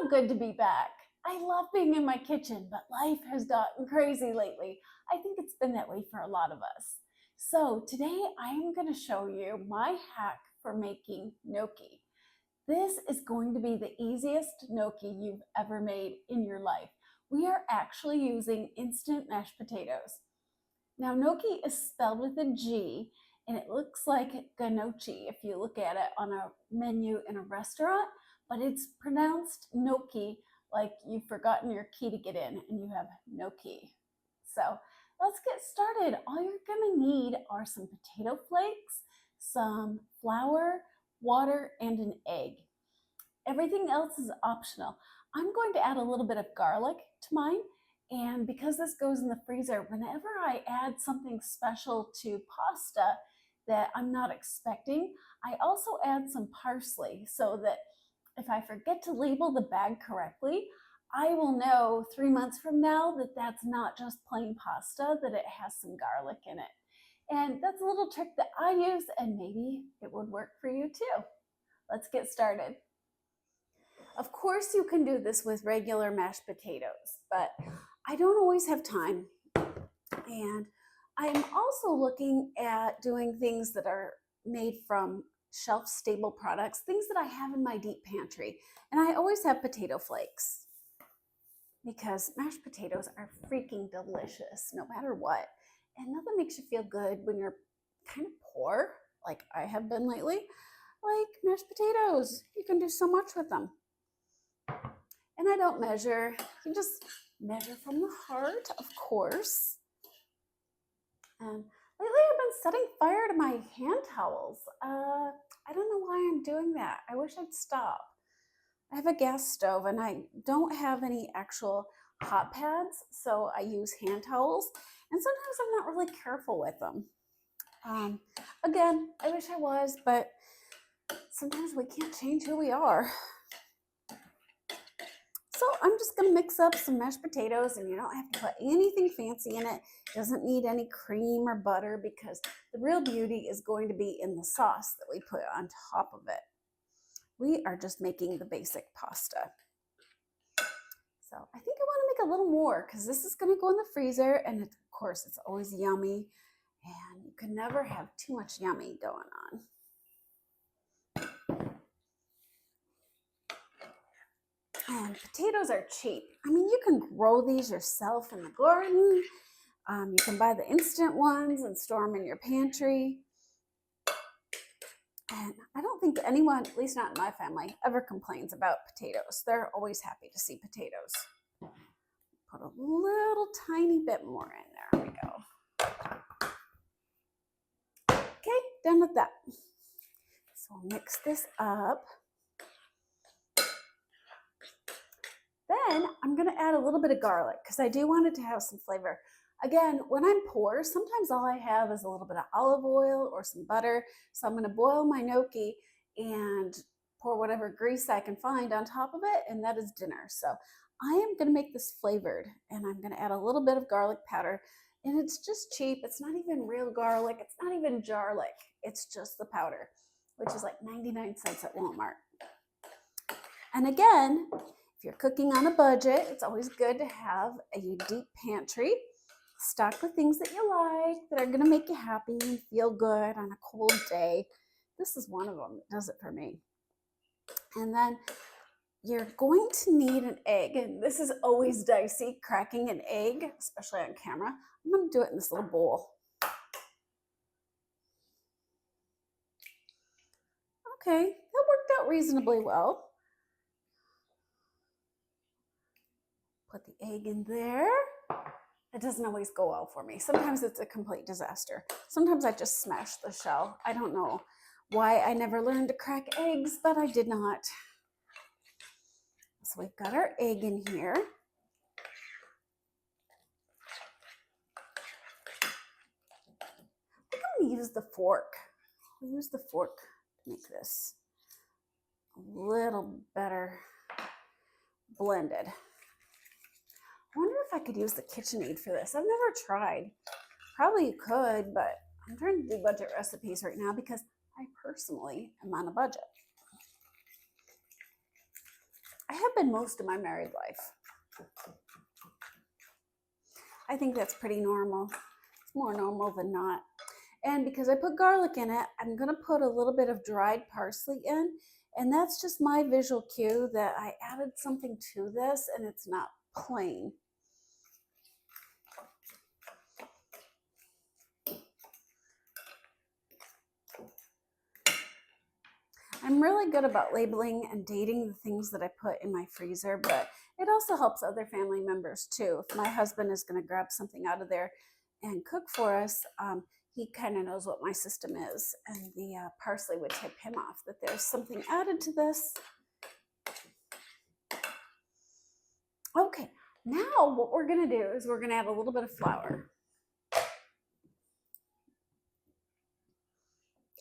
so good to be back. I love being in my kitchen, but life has gotten crazy lately. I think it's been that way for a lot of us. So today I am going to show you my hack for making gnocchi. This is going to be the easiest gnocchi you've ever made in your life. We are actually using instant mashed potatoes. Now, gnocchi is spelled with a G, and it looks like gnocchi if you look at it on a menu in a restaurant, but it's pronounced gnocchi like you've forgotten your key to get in and you have no key. So let's get started. All you're gonna need are some potato flakes, some flour, water, and an egg. Everything else is optional. I'm going to add a little bit of garlic to mine. And because this goes in the freezer, whenever I add something special to pasta that I'm not expecting, I also add some parsley so that if I forget to label the bag correctly, I will know 3 months from now that that's not just plain pasta, that it has some garlic in it. And that's a little trick that I use, and maybe it would work for you too. Let's get started. Of course, you can do this with regular mashed potatoes, but I don't always have time. And I'm also looking at doing things that are made from shelf-stable products, things that I have in my deep pantry. And I always have potato flakes because mashed potatoes are freaking delicious no matter what. And nothing makes you feel good when you're kind of poor, like I have been lately, like mashed potatoes. You can do so much with them. And I don't measure, you just measure from the heart, of course. And lately I've been setting fire to my hand towels. I don't know why I'm doing that. I wish I'd stop. I have a gas stove and I don't have any actual hot pads, so I use hand towels. And sometimes I'm not really careful with them. Again, I wish I was, but sometimes we can't change who we are. So I'm just going to mix up some mashed potatoes, and you don't have to put anything fancy in it. It doesn't need any cream or butter because the real beauty is going to be in the sauce that we put on top of it. We are just making the basic pasta. So I think I want to make a little more because this is going to go in the freezer, and of course it's always yummy, and you can never have too much yummy going on. And potatoes are cheap. I mean, you can grow these yourself in the garden. You can buy the instant ones and store them in your pantry. And I don't think anyone, at least not in my family, ever complains about potatoes. They're always happy to see potatoes. Put a little tiny bit more in. There we go. Okay, done with that. So I'll mix this up. Then I'm going to add a little bit of garlic because I do want it to have some flavor. Again, when I'm poor, sometimes all I have is a little bit of olive oil or some butter. So I'm going to boil my gnocchi and pour whatever grease I can find on top of it, and that is dinner. So I am going to make this flavored, and I'm going to add a little bit of garlic powder. And it's just cheap. It's not even real garlic. It's not even jarlic. It's just the powder, which is like 99 cents at Walmart. And again, if you're cooking on a budget, it's always good to have a deep pantry stocked with things that you like, that are going to make you happy and feel good on a cold day. This is one of them that does it for me. And then you're going to need an egg. And this is always dicey, cracking an egg, especially on camera. I'm going to do it in this little bowl. Okay, that worked out reasonably well. Put the egg in there. It doesn't always go well for me. Sometimes it's a complete disaster. Sometimes I just smash the shell. I don't know why I never learned to crack eggs, but I did not. So we've got our egg in here. I think I'm gonna use the fork. I'll use the fork to make this a little better blended. I wonder if I could use the KitchenAid for this. I've never tried. Probably you could, but I'm trying to do budget recipes right now because I personally am on a budget. I have been most of my married life. I think that's pretty normal. It's more normal than not. And because I put garlic in it, I'm going to put a little bit of dried parsley in. And that's just my visual cue that I added something to this and it's not plain. I'm really good about labeling and dating the things that I put in my freezer, but it also helps other family members too. If my husband is going to grab something out of there and cook for us, he kind of knows what my system is, and the parsley would tip him off that there's something added to this. Okay, now what we're going to do is we're going to add a little bit of flour.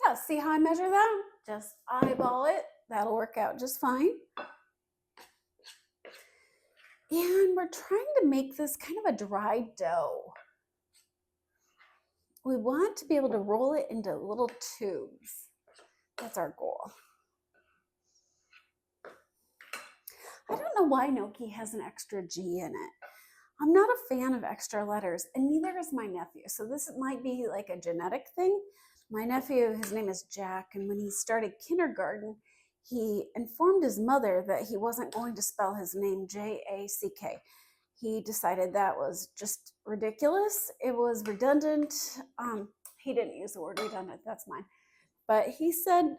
Yeah, see how I measure that? Just eyeball it. That'll work out just fine. And we're trying to make this kind of a dry dough. We want to be able to roll it into little tubes. That's our goal. I don't know why gnocchi has an extra G in it. I'm not a fan of extra letters, and neither is my nephew. So this might be like a genetic thing. My nephew, his name is Jack, and when he started kindergarten, he informed his mother that he wasn't going to spell his name J-A-C-K. He decided that was just ridiculous. It was redundant. He didn't use the word redundant, that's mine. But he said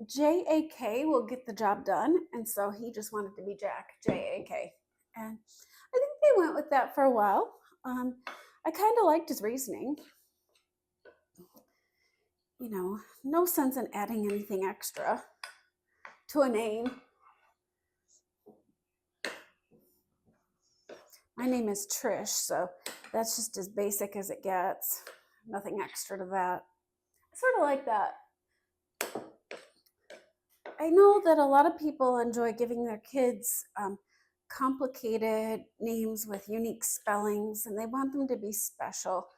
J-A-K will get the job done, and so he just wanted to be Jack, J-A-K. And I think they went with that for a while. I kind of liked his reasoning. You know, no sense in adding anything extra to a name. My name is Trish, so that's just as basic as it gets. Nothing extra to that. I sort of like that. I know that a lot of people enjoy giving their kids complicated names with unique spellings, and they want them to be special.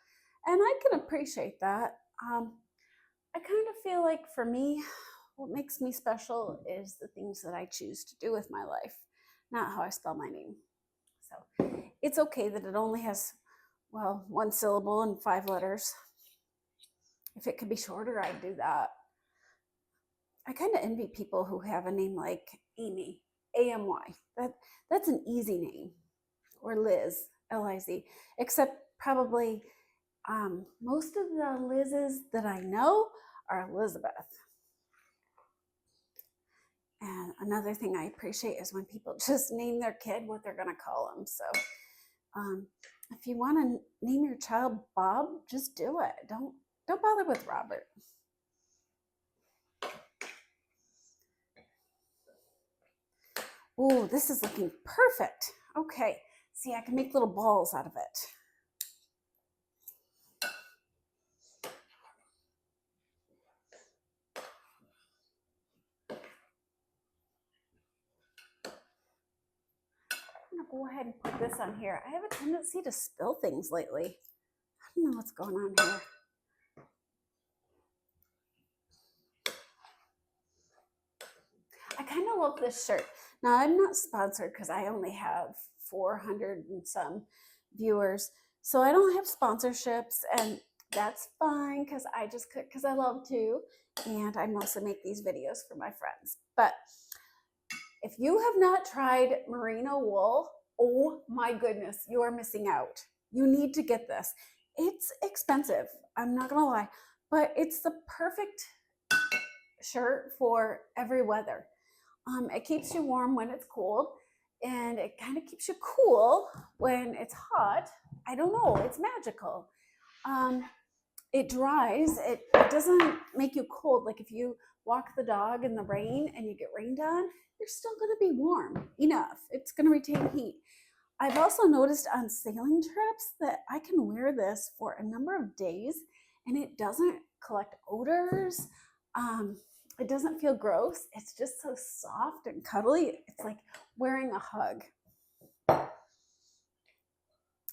And I can appreciate that. I kind of feel like for me, what makes me special is the things that I choose to do with my life, not how I spell my name. So it's okay that it only has, well, 1 syllable and 5 letters. If it could be shorter, I'd do that. I kind of envy people who have a name like Amy, A-M-Y. That's an easy name. Or Liz, L-I-Z. Except probably most of the Liz's that I know are Elizabeth. And another thing I appreciate is when people just name their kid what they're going to call them. So if you want to name your child Bob, just do it. Don't bother with Robert. Oh, this is looking perfect. Okay, see, I can make little balls out of it. I'm gonna go ahead and put this on here. I have a tendency to spill things lately. I don't know what's going on here. I kind of love this shirt. Now, I'm not sponsored because I only have 400 and some viewers. So I don't have sponsorships, and that's fine because I just cook because I love to. And I mostly make these videos for my friends. But if you have not tried merino wool, oh my goodness, you are missing out. You need to get this. It's expensive, I'm not gonna lie, but it's the perfect shirt for every weather. It keeps you warm when it's cold, and it kind of keeps you cool when it's hot. I don't know, it's magical. It dries, it doesn't make you cold. Like if you walk the dog in the rain and you get rained on, you're still gonna be warm enough. It's gonna retain heat. I've also noticed on sailing trips that I can wear this for a number of days and it doesn't collect odors. It doesn't feel gross. It's just so soft and cuddly. It's like wearing a hug.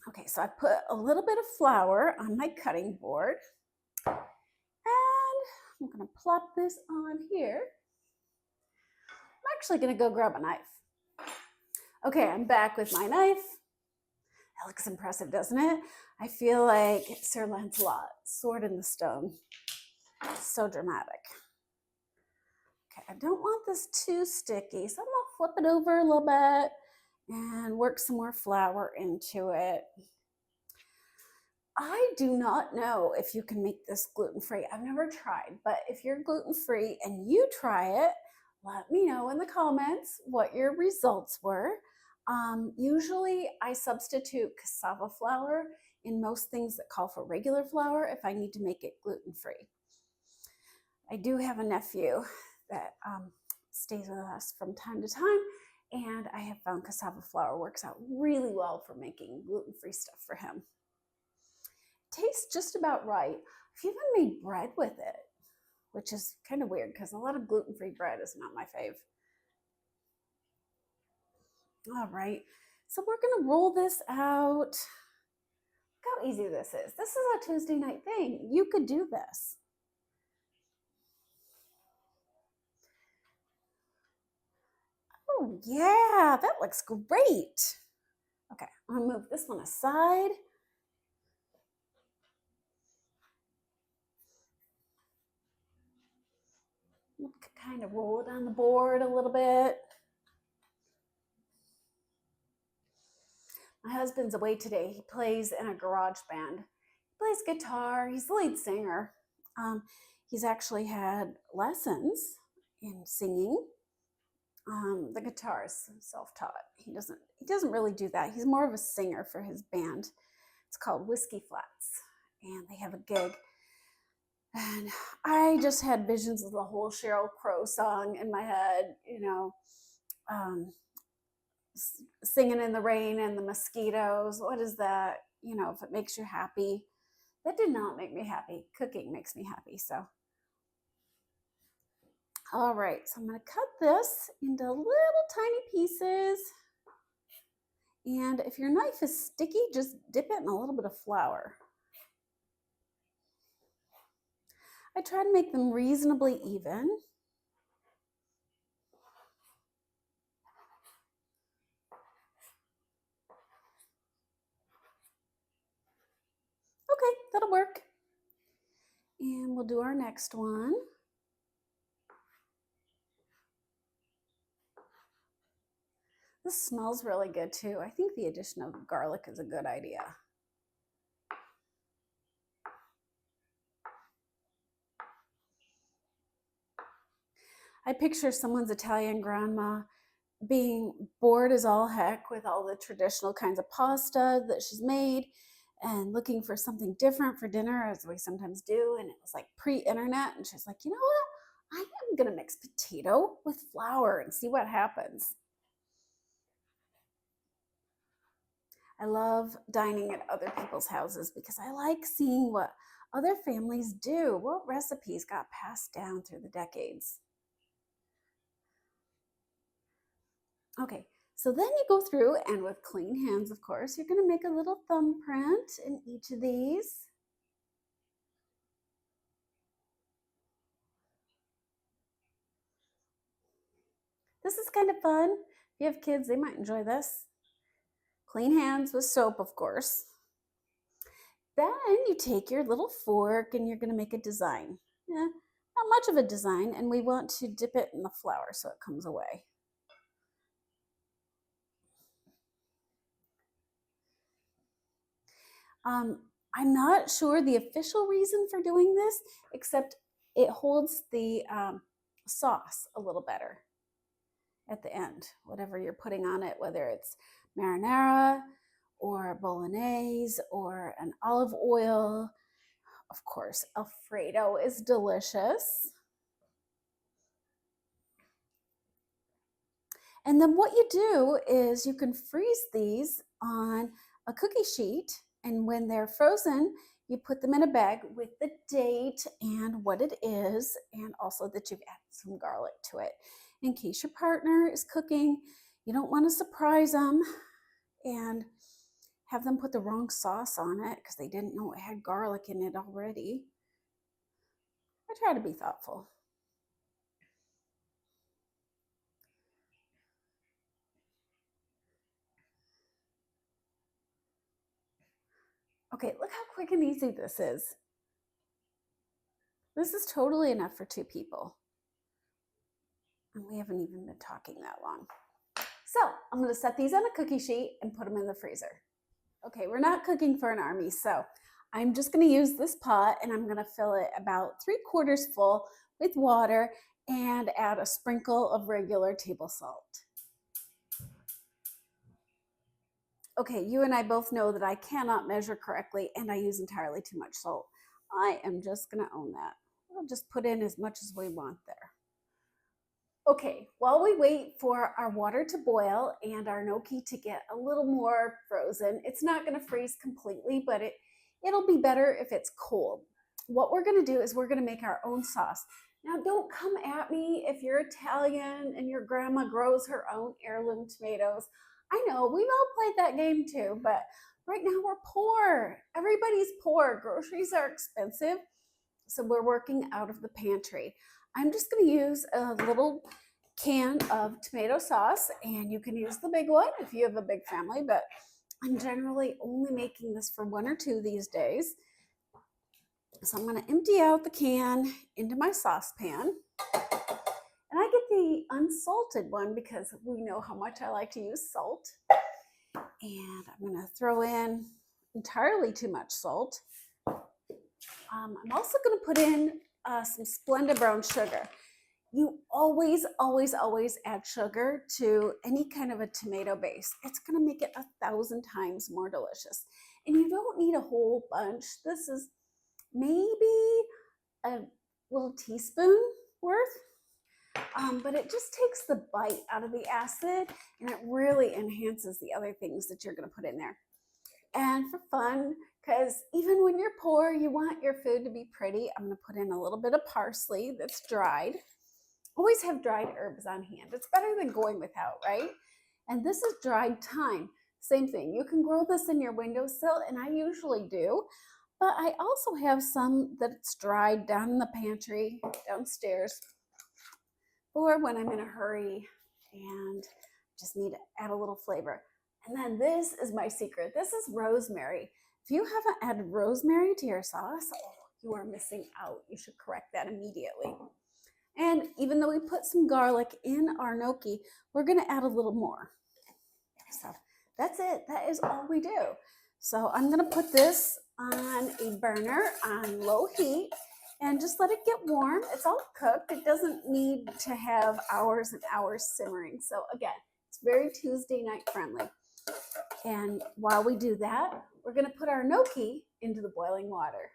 Okay, so I put a little bit of flour on my cutting board. And I'm gonna plop this on here. I'm actually gonna go grab a knife Okay, I'm back with my knife. That looks impressive, doesn't it? I feel like Sir Lancelot, sword in the stone. So dramatic. Okay, I don't want this too sticky, so I'm gonna flip it over a little bit and work some more flour into it. I do not know if you can make this gluten-free. I've never tried, but if you're gluten-free and you try it, let me know in the comments what your results were. Usually I substitute cassava flour in most things that call for regular flour if I need to make it gluten-free. I do have a nephew that stays with us from time to time, and I have found cassava flour works out really well for making gluten-free stuff for him. Tastes just about right. I've even made bread with it, which is kind of weird because a lot of gluten-free bread is not my fave. All right, so we're gonna roll this out. Look how easy this is. This is a Tuesday night thing. You could do this. Oh yeah, that looks great. Okay, I'm gonna move this one aside. Kind of roll it on the board a little bit. My husband's away today. He plays in a garage band. He plays guitar. He's the lead singer. He's actually had lessons in singing. The guitar is self-taught. He doesn't really do that. He's more of a singer for his band. It's called Whiskey Flats, and they have a gig. And I just had visions of the whole Sheryl Crow song in my head, singing in the rain and the mosquitoes. What is that? If it makes you happy. That did not make me happy. Cooking makes me happy. So, all right. So I'm going to cut this into little tiny pieces. And if your knife is sticky, just dip it in a little bit of flour. I try to make them reasonably even. Okay, that'll work. And we'll do our next one. This smells really good too. I think the addition of garlic is a good idea. I picture someone's Italian grandma being bored as all heck with all the traditional kinds of pasta that she's made and looking for something different for dinner, as we sometimes do. And it was like pre-internet, and she's like, you know what? I am gonna mix potato with flour and see what happens. I love dining at other people's houses because I like seeing what other families do, what recipes got passed down through the decades. Okay, so then you go through, and with clean hands, of course, you're gonna make a little thumbprint in each of these. This is kind of fun. If you have kids, they might enjoy this. Clean hands with soap, of course. Then you take your little fork and you're gonna make a design. Yeah, not much of a design, and we want to dip it in the flour so it comes away. I'm not sure the official reason for doing this, except it holds the sauce a little better at the end, whatever you're putting on it, whether it's marinara or bolognese or an olive oil. Of course, Alfredo is delicious. And then what you do is you can freeze these on a cookie sheet, and when they're frozen, you put them in a bag with the date and what it is, and also that you've added some garlic to it. In case your partner is cooking, you don't want to surprise them and have them put the wrong sauce on it because they didn't know it had garlic in it already. I try to be thoughtful. Okay, look how quick and easy this is. This is totally enough for 2 people. And we haven't even been talking that long. So I'm gonna set these on a cookie sheet and put them in the freezer. Okay, we're not cooking for an army, so I'm just gonna use this pot and I'm gonna fill it about 3/4 full with water and add a sprinkle of regular table salt. Okay, you and I both know that I cannot measure correctly and I use entirely too much salt. I am just gonna own that. We'll just put in as much as we want there. Okay, while we wait for our water to boil and our gnocchi to get a little more frozen, it's not gonna freeze completely, but it'll be better if it's cold. What we're gonna do is we're gonna make our own sauce. Now, don't come at me if you're Italian and your grandma grows her own heirloom tomatoes. I know, we've all played that game too, but right now we're poor. Everybody's poor. Groceries are expensive, so we're working out of the pantry. I'm just gonna use a little can of tomato sauce, and you can use the big one if you have a big family, but I'm generally only making this for 1 or 2 these days. So I'm gonna empty out the can into my saucepan. And I get the unsalted one because we know how much I like to use salt. And I'm gonna throw in entirely too much salt. I'm also gonna put in some Splenda brown sugar. You always, always, always add sugar to any kind of a tomato base. It's gonna make it 1,000 times more delicious. And you don't need a whole bunch. This is maybe a little teaspoon worth, but it just takes the bite out of the acid and it really enhances the other things that you're gonna put in there. And for fun, because even when you're poor, you want your food to be pretty, I'm gonna put in a little bit of parsley that's dried. Always have dried herbs on hand. It's better than going without, right? And this is dried thyme. Same thing. You can grow this in your windowsill, and I usually do. But I also have some that's dried down in the pantry downstairs or when I'm in a hurry and just need to add a little flavor. And then this is my secret. This is rosemary. If you haven't added rosemary to your sauce, you are missing out. You should correct that immediately. And even though we put some garlic in our gnocchi, we're gonna add a little more. So that's it, that is all we do. So I'm gonna put this on a burner on low heat and just let it get warm. It's all cooked. It doesn't need to have hours and hours simmering. So again, it's very Tuesday night friendly. And while we do that, we're gonna put our gnocchi into the boiling water.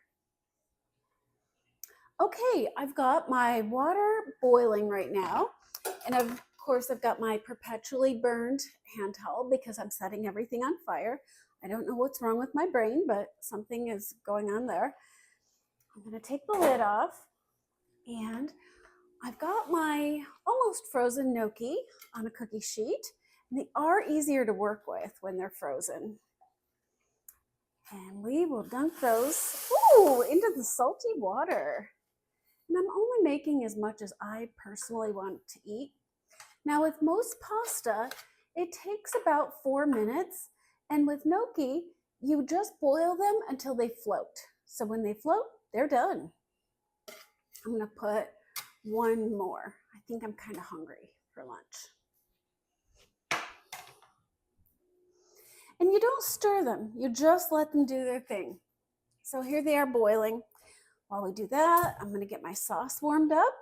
Okay, I've got my water boiling right now. And of course, I've got my perpetually burned hand towel because I'm setting everything on fire. I don't know what's wrong with my brain, but something is going on there. I'm gonna take the lid off and I've got my almost frozen gnocchi on a cookie sheet. And they are easier to work with when they're frozen. And we will dunk those into the salty water. And I'm only making as much as I personally want to eat. Now with most pasta, it takes about 4 minutes. And with gnocchi, you just boil them until they float. So when they float, they're done. I'm gonna put one more. I think I'm kind of hungry for lunch. And you don't stir them, you just let them do their thing. So here they are boiling. While we do that, I'm gonna get my sauce warmed up.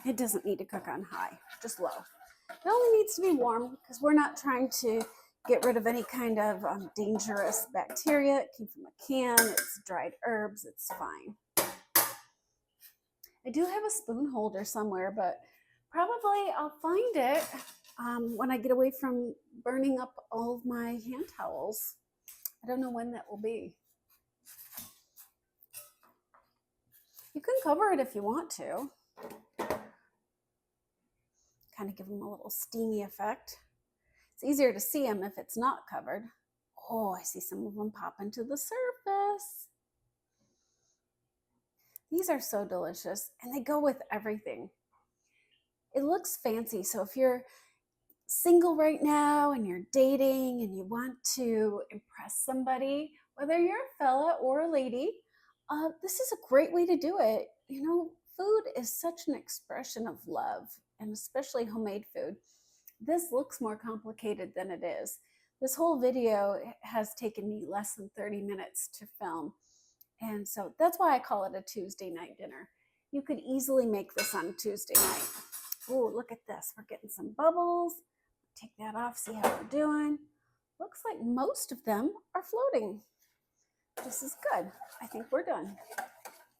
It doesn't need to cook on high, just low. It only needs to be warm because we're not trying to get rid of any kind of dangerous bacteria. It came from a can, it's dried herbs, it's fine. I do have a spoon holder somewhere, but probably I'll find it when I get away from burning up all of my hand towels. I don't know when that will be. You can cover it if you want to. Kind of give them a little steamy effect. It's easier to see them if it's not covered. Oh, I see some of them pop into the surface. These are so delicious and they go with everything. It looks fancy, so if you're single right now and you're dating and you want to impress somebody Whether you're a fella or a lady, this is a great way to do it. Food is such an expression of love, and especially homemade food. This looks more complicated than it is. This whole video has taken me less than 30 minutes to film. And so that's why I call it a Tuesday night dinner. You could easily make this on Tuesday night. Oh, look at this. We're getting some bubbles. Take that off, see how we're doing. Looks like most of them are floating. This is good. I think we're done.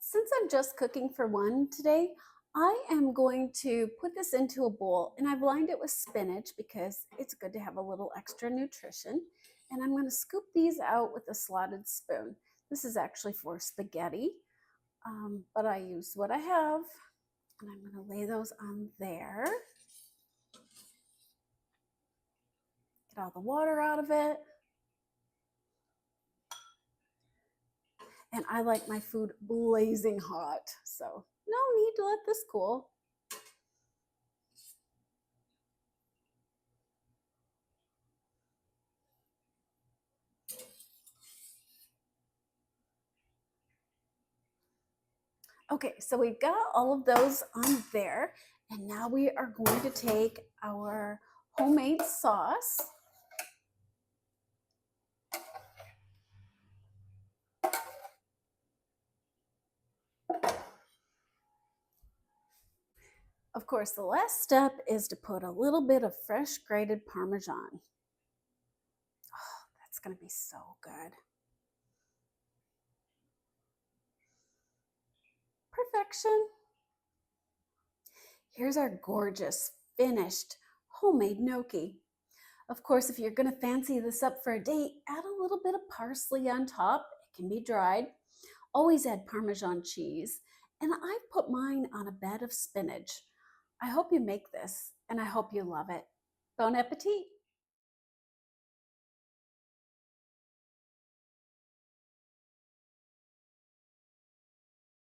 Since I'm just cooking for one today, I am going to put this into a bowl, and I've lined it with spinach because it's good to have a little extra nutrition. And I'm going to scoop these out with a slotted spoon. This is actually for spaghetti, but I used what I have, and I'm going to lay those on there. Get all the water out of it. And I like my food blazing hot, so no need to let this cool. Okay, so we've got all of those on there, and now we are going to take our homemade sauce. Of course, the last step is to put a little bit of fresh grated Parmesan. Oh, that's going to be so good. Perfection. Here's our gorgeous, finished, homemade gnocchi. Of course, if you're going to fancy this up for a date, add a little bit of parsley on top. It can be dried. Always add Parmesan cheese. And I've put mine on a bed of spinach. I hope you make this, and I hope you love it. Bon appetit!